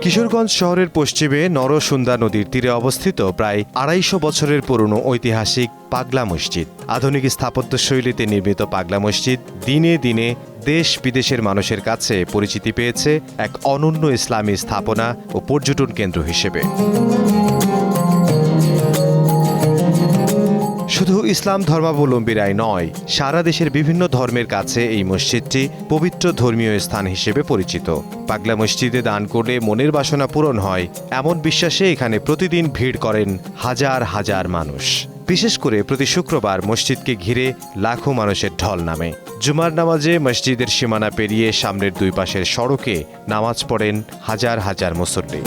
কিশোরগঞ্জ শহরের পশ্চিমে নরসুন্দা নদীর তীরে অবস্থিত প্রায় ২৫০ বছরের পুরনো ঐতিহাসিক পাগলা মসজিদ। আধুনিক স্থাপত্যশৈলীতে নির্মিত পাগলা মসজিদ দিনে দিনে দেশ বিদেশের মানুষের কাছে পরিচিতি পেয়েছে এক অনন্য ইসলামী স্থাপনা ও পর্যটন কেন্দ্র হিসেবে। শুধু ইসলাম ধর্মাবলম্বীরাই নয়, সারা দেশের বিভিন্ন ধর্মের কাছে এই মসজিদটি পবিত্র ধর্মীয় স্থান হিসেবে পরিচিত। পাগলা মসজিদে দান করলে মনের বাসনা পূরণ হয়, এমন বিশ্বাসে এখানে প্রতিদিন ভিড় করেন হাজার হাজার মানুষ। বিশেষ করে প্রতি শুক্রবার মসজিদকে ঘিরে লাখো মানুষের ঢল নামে। জুমার নামাজে মসজিদের সীমানা পেরিয়ে সামনের দুই পাশের সড়কে নামাজ পড়েন হাজার হাজার মুসল্লি।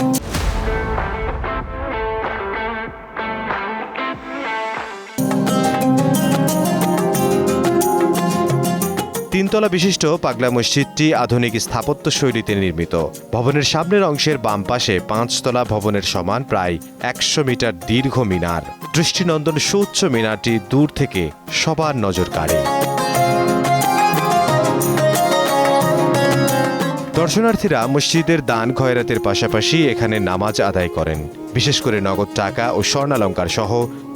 তিনতলা বিশিষ্ট পাগলা মসজিদটি আধুনিক স্থাপত্য শৈলীতে নির্মিত। ভবনের সামনের অংশের বাম পাশে ৫ তলা ভবনের সমান প্রায় ১০০ মিটার দীর্ঘ মিনার। দৃষ্টিনন্দন সুউচ্চ মিনারটি দূর থেকে সবার নজর কাড়ে। দর্শনার্থীরা মসজিদের দান খয়রাতের পাশাপাশি এখানে নামাজ আদায় করেন। বিশেষ করে নগদ টাকা ও স্বর্ণালঙ্কার সহ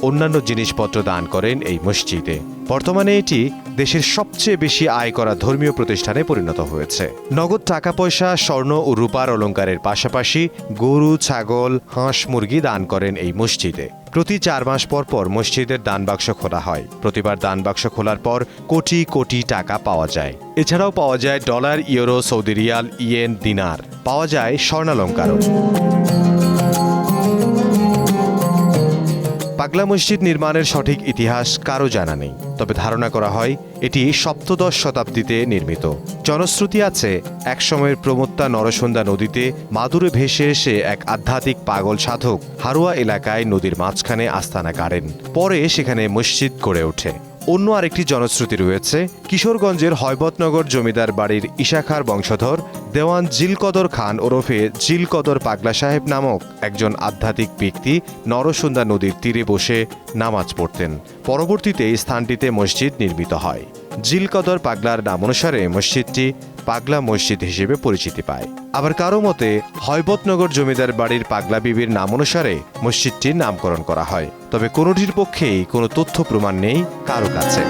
অন্যান্য জিনিসপত্র দান করেন এই মসজিদে। বর্তমানে এটি দেশের সবচেয়ে বেশি আয় করা ধর্মীয় প্রতিষ্ঠানে পরিণত হয়েছে। নগদ টাকা পয়সা, স্বর্ণ ও রূপার অলঙ্কারের পাশাপাশি গরু, ছাগল, হাঁস, মুরগি দান করেন এই মসজিদে। প্রতি ৪ মাস পর পর মসজিদের দান বাক্স খোলা হয়। প্রতিবার দান বাক্স খোলার পর কোটি কোটি টাকা পাওয়া যায়। এছাড়াও পাওয়া যায় dollar, euro, Saudi riyal, yen, dinar. পাওয়া যায় স্বর্ণালঙ্কারও। পাগলা মসজিদ নির্মাণের সঠিক ইতিহাস কারো জানা নেই, তবে ধারণা করা হয় এটি সপ্তদশ শতাব্দীতে নির্মিত। জনশ্রুতি আছে, একসময়ের প্রমত্তা নরসুন্দা নদীতে মাদুরে ভেসে এসে এক আধ্যাত্মিক পাগল সাধক হারোয়া এলাকায় নদীর মাঝখানে আস্তানা গাড়েন। পরে সেখানে মসজিদ গড়ে ওঠে। অন্য আরেকটি জনশ্রুতি রয়েছে, কিশোরগঞ্জের হয়বতনগর জমিদার বাড়ির ইশাখার বংশধর দেওয়ান জিলকদর খান ওরফে জিলকদর পাগলা সাহেব নামক একজন আধ্যাত্মিক ব্যক্তি নরসুন্দা নদীর তীরে বসে নামাজ পড়তেন। পরবর্তীতে এই স্থানটিতে মসজিদ নির্মিত হয়। জিলকদর পাগলার নাম অনুসারে মসজিদটি পাগলা মসজিদ হিসেবে পরিচিতি পায়। আবার কারো মতে হয়বতনগর জমিদার বাড়ির পাগলা বিবির নাম অনুসারে মসজিদটির নামকরণ করা হয়। তবে কোনোটির পক্ষেই কোনো তথ্য প্রমাণ নেই কারো কাছে।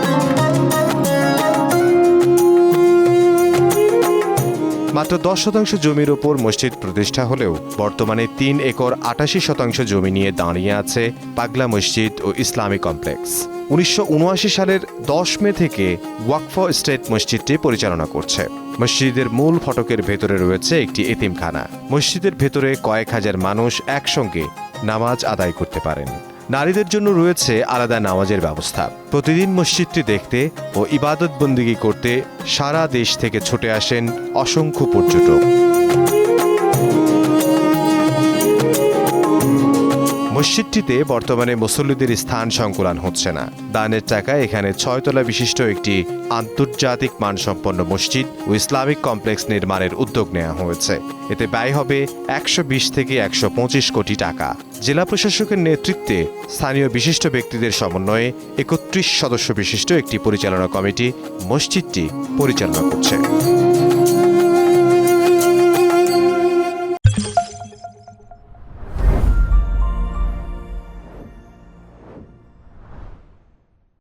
মাত্র ১০ শতাংশ জমির ওপর মসজিদ প্রতিষ্ঠা হলেও বর্তমানে ৩ একর ৮৮ শতাংশ জমি নিয়ে দাঁড়িয়ে আছে পাগলা মসজিদ ও ইসলামী কমপ্লেক্স। ১৯৭৯ সালের ১০ মে থেকে ওয়াকফ স্টেট মসজিদটি পরিচালনা করছে। মসজিদের মূল ফটকের ভেতরে রয়েছে একটি এতিমখানা। মসজিদের ভেতরে কয়েক হাজার মানুষ একসঙ্গে নামাজ আদায় করতে পারেন। নারীদের জন্য রয়েছে আলাদা নামাজের ব্যবস্থা। প্রতিদিন মসজিদটি দেখতে ও ইবাদত বন্দেগী করতে সারা দেশ থেকে ছুটে আসেন অসংখ্য পর্যটক। মসজিদটিতে বর্তমানে মুসল্লিদের স্থান সংকুলান হচ্ছে না। দানের টাকায় এখানে ৬ তলা বিশিষ্ট একটি আন্তর্জাতিক মানসম্পন্ন মসজিদ ও ইসলামিক কমপ্লেক্স নির্মাণের উদ্যোগ নেওয়া হয়েছে। এতে ব্যয় হবে ১২০ থেকে ১২৫ কোটি টাকা। জেলা প্রশাসকের নেতৃত্বে স্থানীয় বিশিষ্ট ব্যক্তিদের সমন্বয়ে ৩১ সদস্য বিশিষ্ট একটি পরিচালনা কমিটি মসজিদটি পরিচালনা করছে।